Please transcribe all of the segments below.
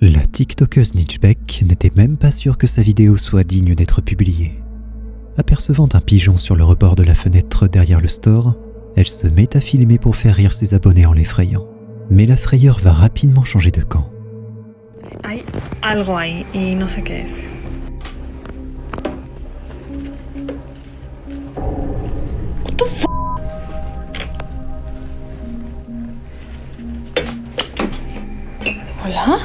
La TikTokeuse Nitchbeck n'était même pas sûre que sa vidéo soit digne d'être publiée. Apercevant un pigeon sur le rebord de la fenêtre derrière le store, elle se met à filmer pour faire rire ses abonnés en l'effrayant. Mais la frayeur va rapidement changer de camp. Hay algo ahí y no sé qué es. What the f***? Hola?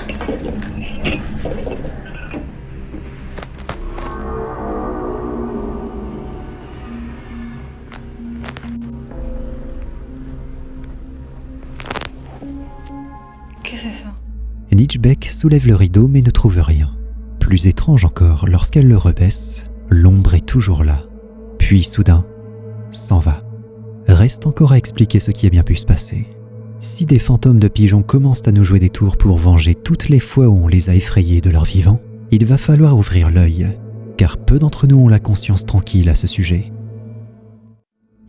Qu'est-ce que c'est ça? Nitchbeck soulève le rideau mais ne trouve rien. Plus étrange encore, lorsqu'elle le rebaisse, l'ombre est toujours là. Puis soudain, s'en va. Reste encore à expliquer ce qui a bien pu se passer. Si des fantômes de pigeons commencent à nous jouer des tours pour venger toutes les fois où on les a effrayés de leur vivant, il va falloir ouvrir l'œil, car peu d'entre nous ont la conscience tranquille à ce sujet.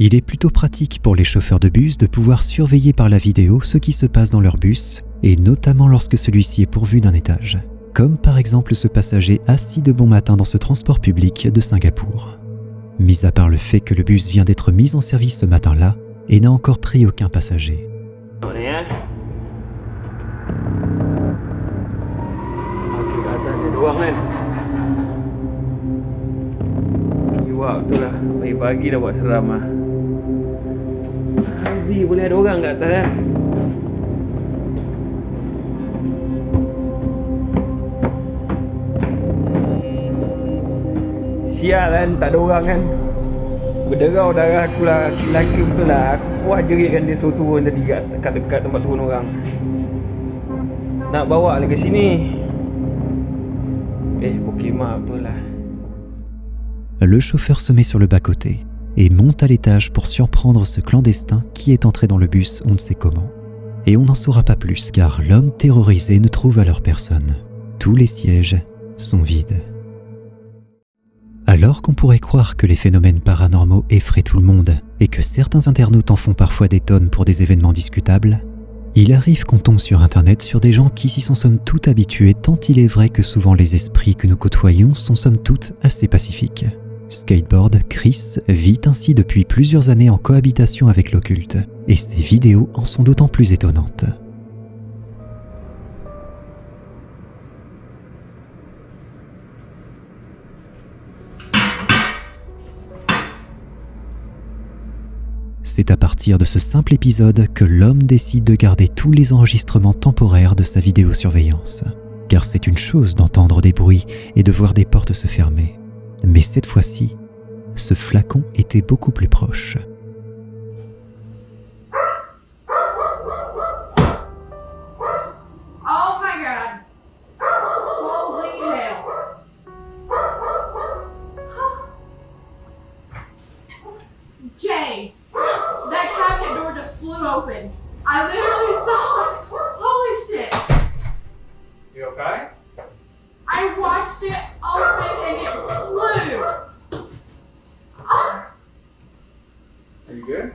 Il est plutôt pratique pour les chauffeurs de bus de pouvoir surveiller par la vidéo ce qui se passe dans leur bus, et notamment lorsque celui-ci est pourvu d'un étage, comme par exemple ce passager assis de bon matin dans ce transport public de Singapour. Mis à part le fait que le bus vient d'être mis en service ce matin-là et n'a encore pris aucun passager. Okey, kat atas ada dua orang kan. Kiwak betul lah. Pagi-pagi dah buat seram lah. Abi boleh ada orang kat atas kan. Sial kan, tak ada orang kan. Berderau darah aku lah. Lelaki betul lah. Aku puas jeritkan dia suruh turun tadi kat dekat tempat turun orang. Nak bawa lagi sini. Pokemon betul lah. Le chauffeur se met sur le bas-côté et monte à l'étage pour surprendre ce clandestin qui est entré dans le bus on ne sait comment. Et on n'en saura pas plus car l'homme terrorisé ne trouve alors personne. Tous les sièges sont vides. Alors qu'on pourrait croire que les phénomènes paranormaux effraient tout le monde et que certains internautes en font parfois des tonnes pour des événements discutables, il arrive qu'on tombe sur internet sur des gens qui s'y sont somme toute habitués tant il est vrai que souvent les esprits que nous côtoyons sont somme toute assez pacifiques. Skateboard, Chris vit ainsi depuis plusieurs années en cohabitation avec l'occulte et ses vidéos en sont d'autant plus étonnantes. C'est à partir de ce simple épisode que l'homme décide de garder tous les enregistrements temporaires de sa vidéosurveillance. Car c'est une chose d'entendre des bruits et de voir des portes se fermer. Mais cette fois-ci, ce flacon était beaucoup plus proche. Oh my god. Holy hell. James, that cabinet door just flew open. I literally saw it. Holy shit. You okay? I watched it open and it flew. Are you good?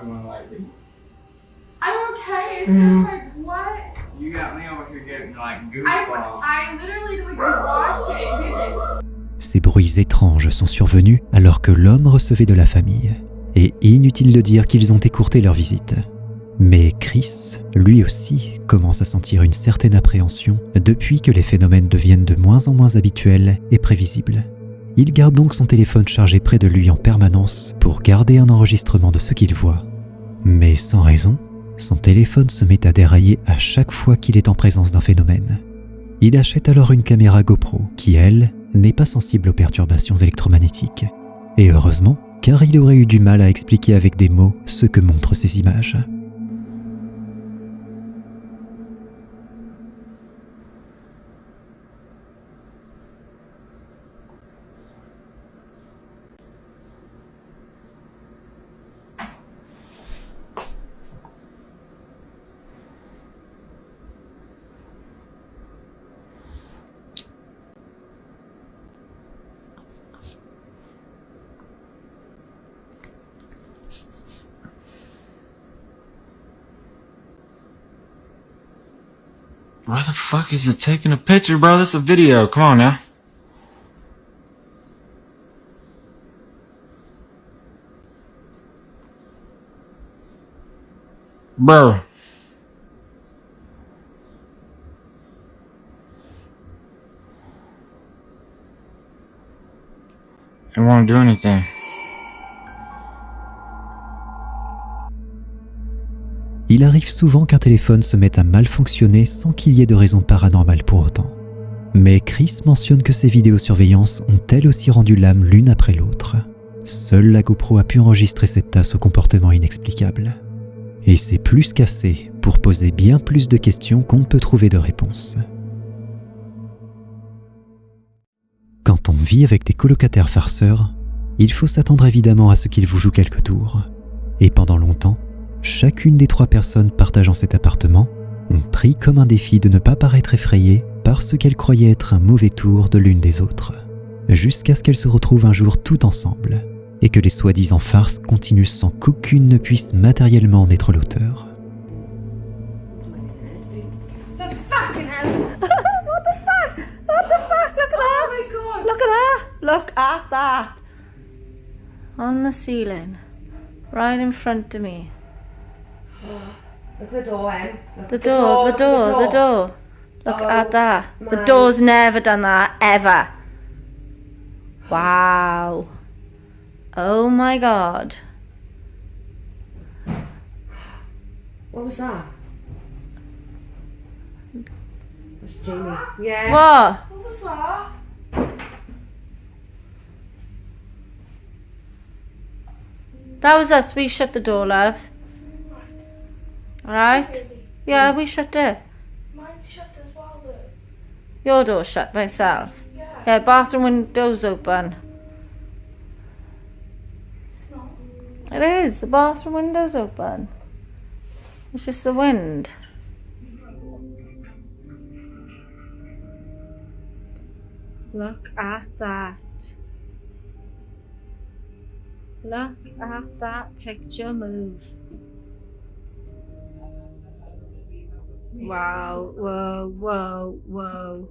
You wanna like me? I'm okay. It's just like, what? You got me over here getting like goosebumps. I literally like watched it and did this. Ces bruits étranges sont survenus alors que l'homme recevait de la famille. Et inutile de dire qu'ils ont écourté leur visite. Mais Chris, lui aussi, commence à sentir une certaine appréhension depuis que les phénomènes deviennent de moins en moins habituels et prévisibles. Il garde donc son téléphone chargé près de lui en permanence pour garder un enregistrement de ce qu'il voit. Mais sans raison, son téléphone se met à dérailler à chaque fois qu'il est en présence d'un phénomène. Il achète alors une caméra GoPro qui, elle, n'est pas sensible aux perturbations électromagnétiques. Et heureusement, car il aurait eu du mal à expliquer avec des mots ce que montrent ces images. Why the fuck is it taking a picture, bro? That's a video. Come on now. Bro. It won't do anything. Il arrive souvent qu'un téléphone se mette à mal fonctionner sans qu'il y ait de raison paranormale pour autant. Mais Chris mentionne que ces vidéosurveillances ont elles aussi rendu l'âme l'une après l'autre. Seule la GoPro a pu enregistrer cette tasse au comportement inexplicable. Et c'est plus qu'assez pour poser bien plus de questions qu'on ne peut trouver de réponses. Quand on vit avec des colocataires farceurs, il faut s'attendre évidemment à ce qu'ils vous jouent quelques tours. Et pendant longtemps, chacune des 3 personnes partageant cet appartement ont pris comme un défi de ne pas paraître effrayées par ce qu'elles croyaient être un mauvais tour de l'une des autres, jusqu'à ce qu'elles se retrouvent un jour toutes ensemble, et que les soi-disant farces continuent sans qu'aucune ne puisse matériellement en être l'auteur. The fucking hell! What the fuck? What the fuck? Look at that! Oh my god! Look at that! Look at that! On the ceiling, right in front of me. The door, Em. The door. Look at that. The door's never done that, ever. Wow. Oh my god. What was that? It was Jamie. Yeah. What? What was that? That was us. We shut the door, love. Alright? Yeah, we shut it. Mine's shut as well though. Your door's shut by itself. Yeah. Yeah, bathroom window's open. It's not. It is. The bathroom window's open. It's just the wind. Look at that. Look at that picture move. Wow, whoa, whoa, whoa.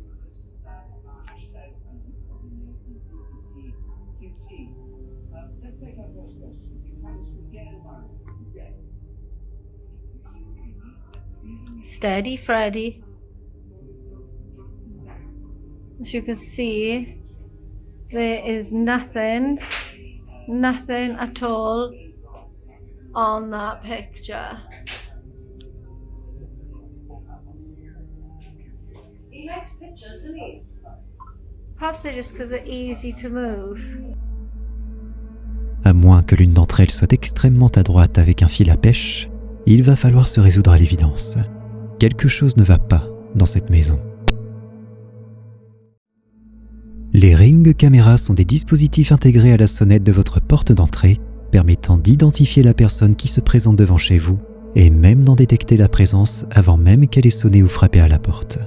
Steady, Freddy. As you can see, there is nothing at all on that picture. He likes pictures, doesn't he? Perhaps they're just because they're easy to move. À moins que l'une d'entre elles soit extrêmement adroite avec un fil à pêche, il va falloir se résoudre à l'évidence. Quelque chose ne va pas dans cette maison. Les Ring caméras sont des dispositifs intégrés à la sonnette de votre porte d'entrée, permettant d'identifier la personne qui se présente devant chez vous et même d'en détecter la présence avant même qu'elle ait sonné ou frappé à la porte.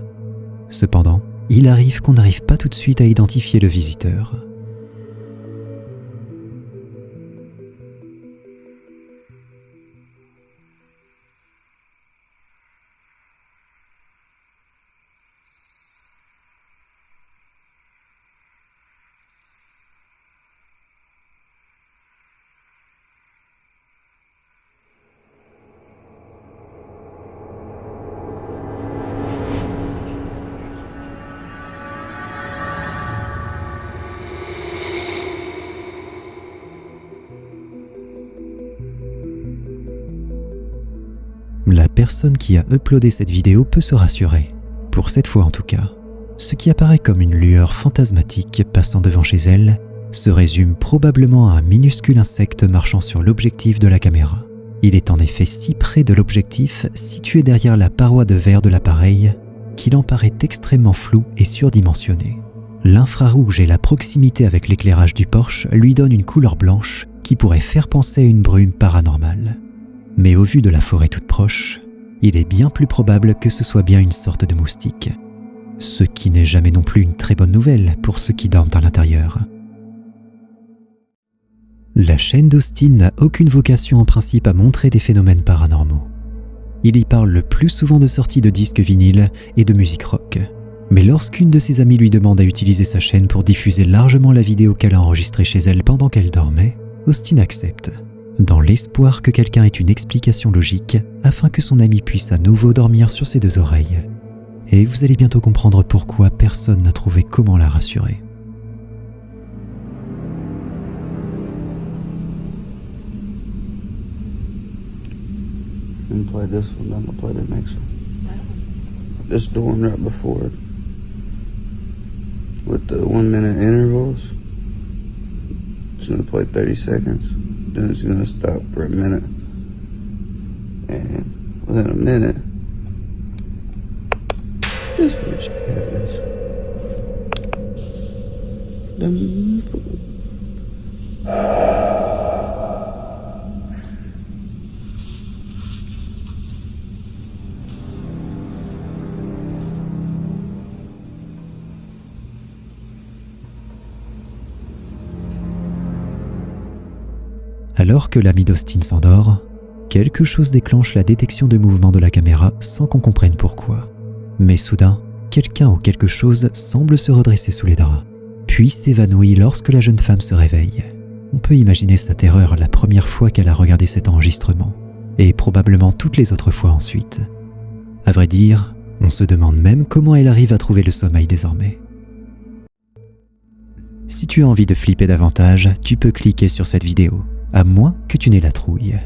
Cependant, il arrive qu'on n'arrive pas tout de suite à identifier le visiteur. La personne qui a uploadé cette vidéo peut se rassurer, pour cette fois en tout cas. Ce qui apparaît comme une lueur fantasmatique passant devant chez elle se résume probablement à un minuscule insecte marchant sur l'objectif de la caméra. Il est en effet si près de l'objectif situé derrière la paroi de verre de l'appareil qu'il en paraît extrêmement flou et surdimensionné. L'infrarouge et la proximité avec l'éclairage du porche lui donnent une couleur blanche qui pourrait faire penser à une brume paranormale. Mais au vu de la forêt toute proche, il est bien plus probable que ce soit bien une sorte de moustique. Ce qui n'est jamais non plus une très bonne nouvelle pour ceux qui dorment à l'intérieur. La chaîne d'Austin n'a aucune vocation en principe à montrer des phénomènes paranormaux. Il y parle le plus souvent de sorties de disques vinyles et de musique rock. Mais lorsqu'une de ses amies lui demande à utiliser sa chaîne pour diffuser largement la vidéo qu'elle a enregistrée chez elle pendant qu'elle dormait, Austin accepte, dans l'espoir que quelqu'un ait une explication logique afin que son ami puisse à nouveau dormir sur ses deux oreilles. Et vous allez bientôt comprendre pourquoi personne n'a trouvé comment la rassurer. I'm gonna play this one, then I'm gonna play the next one. Just the one right before it. With the 1 minute intervals. It's gonna play 30 seconds. Then it's gonna stop for a minute. And within a minute, this what shit happens. Alors que l'ami d'Austin s'endort, quelque chose déclenche la détection de mouvement de la caméra sans qu'on comprenne pourquoi. Mais soudain, quelqu'un ou quelque chose semble se redresser sous les draps, puis s'évanouit lorsque la jeune femme se réveille. On peut imaginer sa terreur la première fois qu'elle a regardé cet enregistrement, et probablement toutes les autres fois ensuite. À vrai dire, on se demande même comment elle arrive à trouver le sommeil désormais. Si tu as envie de flipper davantage, tu peux cliquer sur cette vidéo, à moins que tu n'aies la trouille.